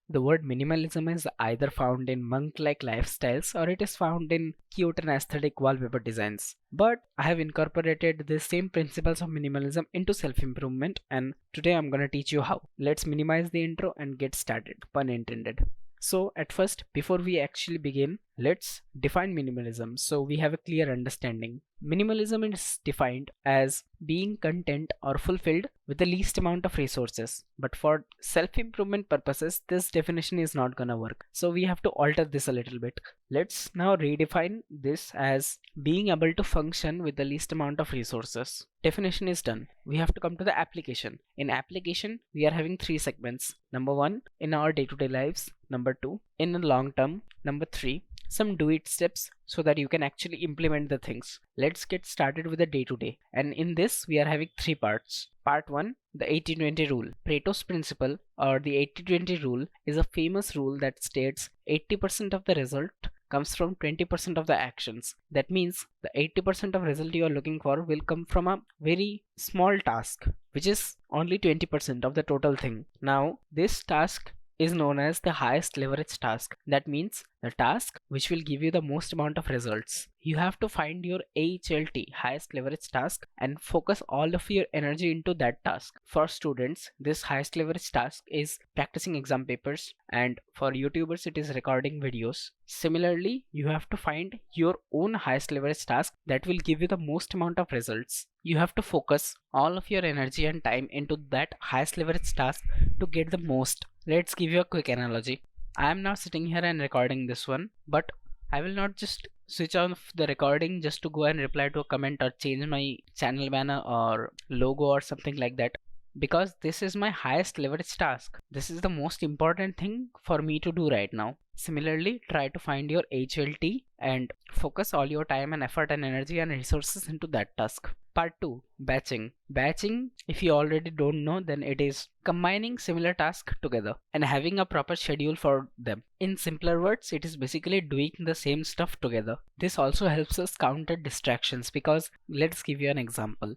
The word minimalism is either found in monk-like lifestyles or it is found in cute and aesthetic wallpaper designs. But I have incorporated the same principles of minimalism into self-improvement, and today I'm gonna teach you how. Let's minimize the intro and get started, pun intended. So at first, before we actually begin, let's define minimalism so we have a clear understanding. Minimalism is defined as being content or fulfilled with the least amount of resources. But for self-improvement purposes, this definition is not gonna work. So we have to alter this a little bit. Let's now redefine this as being able to function with the least amount of resources. Definition is done. We have to come to the application. In application, we are having three segments. Number one, in our day-to-day lives. Number two, in the long term. Number three, some do it steps so that you can actually implement the things. Let's get started with the day to day. And in this, we are having three parts. Part 1, the 80-20 rule. Pareto's principle or the 80-20 rule is a famous rule that states 80% of the result comes from 20% of the actions. That means the 80% of result you are looking for will come from a very small task, which is only 20% of the total thing. Now, this task is known as the highest leverage task. That means the task which will give you the most amount of results. You have to find your AHLT, highest leverage task, and focus all of your energy into that task. For students, this highest leverage task is practicing exam papers, and for YouTubers it is recording videos. Similarly, you have to find your own highest leverage task that will give you the most amount of results. You have to focus all of your energy and time into that highest leverage task to get the most. Let's give you a quick analogy. I am now sitting here and recording this one, but I will not just switch off the recording just to go and reply to a comment or change my channel banner or logo or something like that, because this is my highest leverage task. This is the most important thing for me to do right now. Similarly, try to find your HLT and focus all your time and effort and energy and resources into that task. Part 2, batching. Batching, if you already don't know, then it is combining similar tasks together and having a proper schedule for them. In simpler words, it is basically doing the same stuff together. This also helps us counter distractions, because let's give you an example.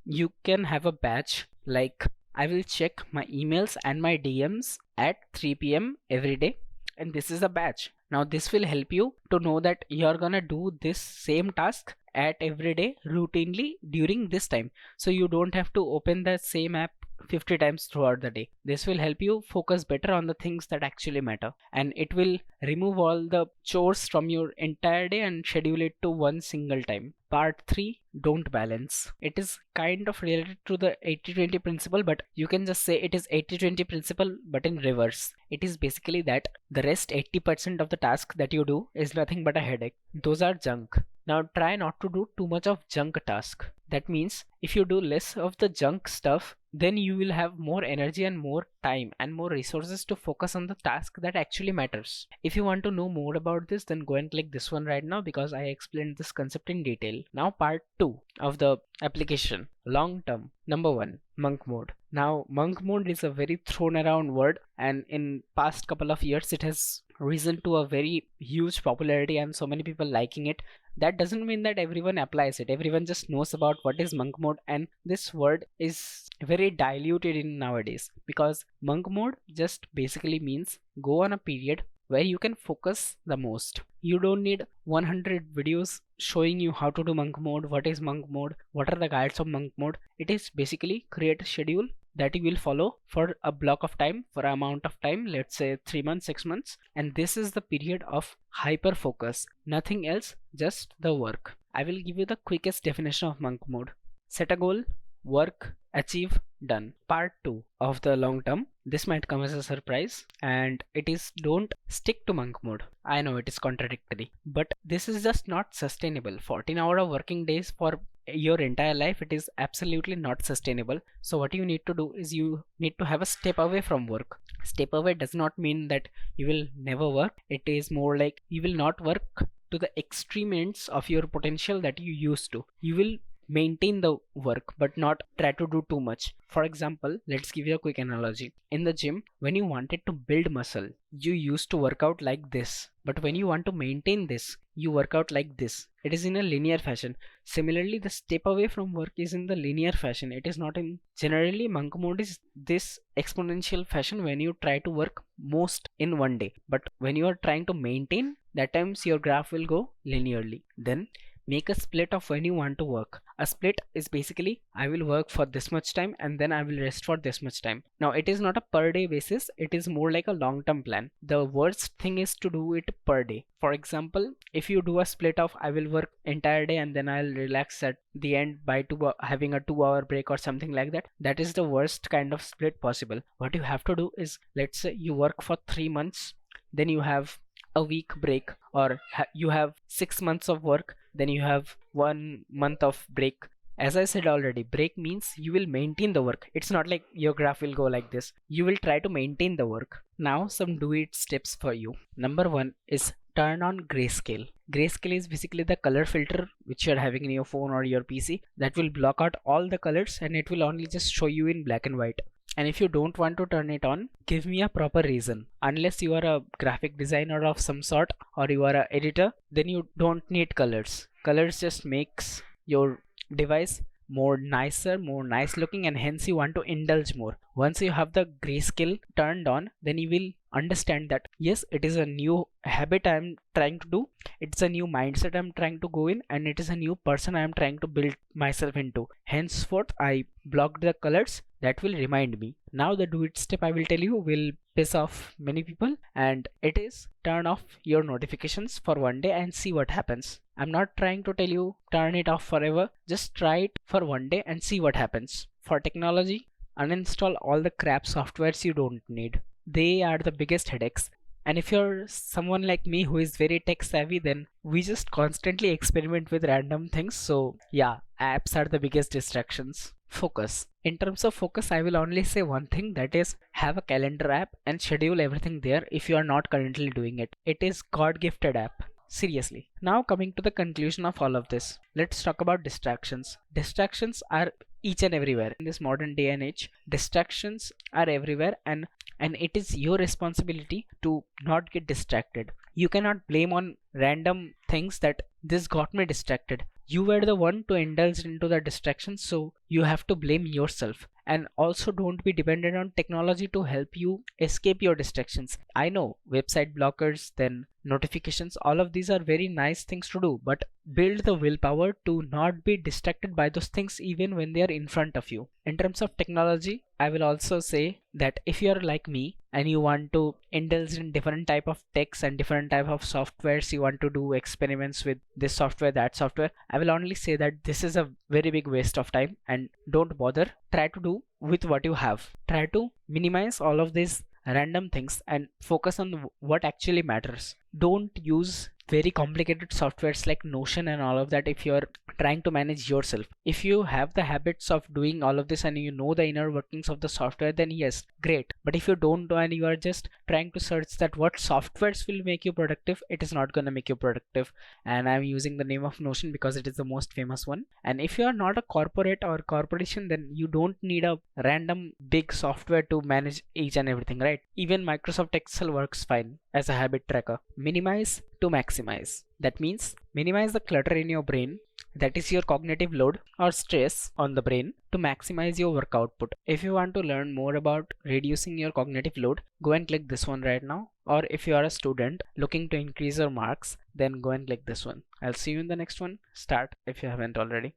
You can have a batch like I will check my emails and my DMs at 3 p.m. every day, and this is a batch. Now this will help you to know that you're gonna do this same task at every day routinely during this time, so you don't have to open the same app 50 times throughout the day. This will help you focus better on the things that actually matter, and it will remove all the chores from your entire day and schedule it to one single time. Part 3, don't balance. It is kind of related to the 80-20 principle, but you can just say it is 80-20 principle but in reverse. It is basically that the rest 80% of the task that you do is nothing but a headache. Those are junk. Now try not to do too much of junk task. That means if you do less of the junk stuff, then you will have more energy and more time and more resources to focus on the task that actually matters. If you want to know more about this, then go and click this one right now, because I explained this concept in detail. Now part 2 of the application, long term. Number 1, monk mode. Now monk mode is a very thrown around word, and in past couple of years it has risen to a very huge popularity and so many people liking it. That doesn't mean that everyone applies it. Everyone just knows about what is monk mode, and this word is very diluted in nowadays, because monk mode just basically means go on a period where you can focus the most. You don't need 100 videos showing you how to do monk mode, what is monk mode, what are the guides of monk mode. It is basically create a schedule that you will follow for a block of time, for an amount of time, let's say 3 months, 6 months, and this is the period of hyper focus. Nothing else, just the work. I will give you the quickest definition of monk mode. Set a goal, work, achieve, done. Part 2 of the long term. This might come as a surprise, and it is don't stick to monk mode. I know it is contradictory, but this is just not sustainable. 14 hours of working days for your entire life, it is absolutely not sustainable. So what you need to do is you need to have a step away from work. Step away does not mean that you will never work. It is more like you will not work to the extreme ends of your potential that you used to. You will maintain the work but not try to do too much. For example, let's give you a quick analogy. In the gym, when you wanted to build muscle, you used to work out like this, but when you want to maintain this, you work out like this. It is in a linear fashion. Similarly, the step away from work is in the linear fashion. It is not in, generally monk mode is this exponential fashion when you try to work most in one day, but when you are trying to maintain, that times your graph will go linearly. Then make a split of when you want to work. A split is basically I will work for this much time and then I will rest for this much time. Now it is not a per day basis, it is more like a long term plan. The worst thing is to do it per day. For example, if you do a split of I will work entire day and then I'll relax at the end by having a 2 hour break or something like that, that is the worst kind of split possible. What you have to do is, let's say you work for 3 months, then you have a week break, or you have 6 months of work, then you have 1 month of break. As I said already, break means you will maintain the work. It's not like your graph will go like this. You will try to maintain the work. Now some do it steps for you. Number one is turn on grayscale. Grayscale is basically the color filter which you're having in your phone or your PC that will block out all the colors and it will only just show you in black and white. And if you don't want to turn it on, give me a proper reason. Unless you are a graphic designer of some sort or you are an editor, then you don't need colors. Colors just makes your device more nicer, more nice looking, and hence you want to indulge more. Once you have the grayscale turned on, then you will understand that yes, it is a new habit I am trying to do, it's a new mindset I'm trying to go in, and it is a new person I am trying to build myself into. Henceforth I blocked the colors that will remind me. Now the do it step I will tell you will piss off many people, and it is turn off your notifications for one day and see what happens. I'm not trying to tell you turn it off forever, just try it for one day and see what happens. For technology, uninstall all the crap softwares you don't need. They are the biggest headaches. And if you're someone like me who is very tech savvy, then we just constantly experiment with random things. So yeah, apps are the biggest distractions. Focus. In terms of focus, I will only say one thing, that is have a calendar app and schedule everything there if you are not currently doing it. It is God gifted app. Seriously. Now coming to the conclusion of all of this, let's talk about distractions. Distractions are each and everywhere in this modern day and age. Distractions are everywhere, and it is your responsibility to not get distracted. You cannot blame on random things that this got me distracted. You were the one to indulge into the distraction, so you have to blame yourself. And also don't be dependent on technology to help you escape your distractions. I know website blockers, then notifications, all of these are very nice things to do, but build the willpower to not be distracted by those things even when they are in front of you. In terms of technology, I will also say that if you are like me and you want to indulge in different type of techs and different type of softwares, you want to do experiments with this software, that software, I will only say that this is a very big waste of time and don't bother. Try to do with what you have. Try to minimize all of these random things and focus on what actually matters. Don't use very complicated softwares like Notion and all of that if you're trying to manage yourself. If you have the habits of doing all of this and you know the inner workings of the software, then yes, great. But if you don't know and you are just trying to search that what softwares will make you productive, it is not going to make you productive. And I'm using the name of Notion because it is the most famous one. And if you are not a corporate or corporation, then you don't need a random big software to manage each and everything, right? Even Microsoft Excel works fine as a habit tracker. Minimize to maximize. That means minimize the clutter in your brain, that is your cognitive load or stress on the brain, to maximize your work output. If you want to learn more about reducing your cognitive load, go and click this one right now. Or if you are a student looking to increase your marks, then go and click this one. I'll see you in the next one. Start if you haven't already.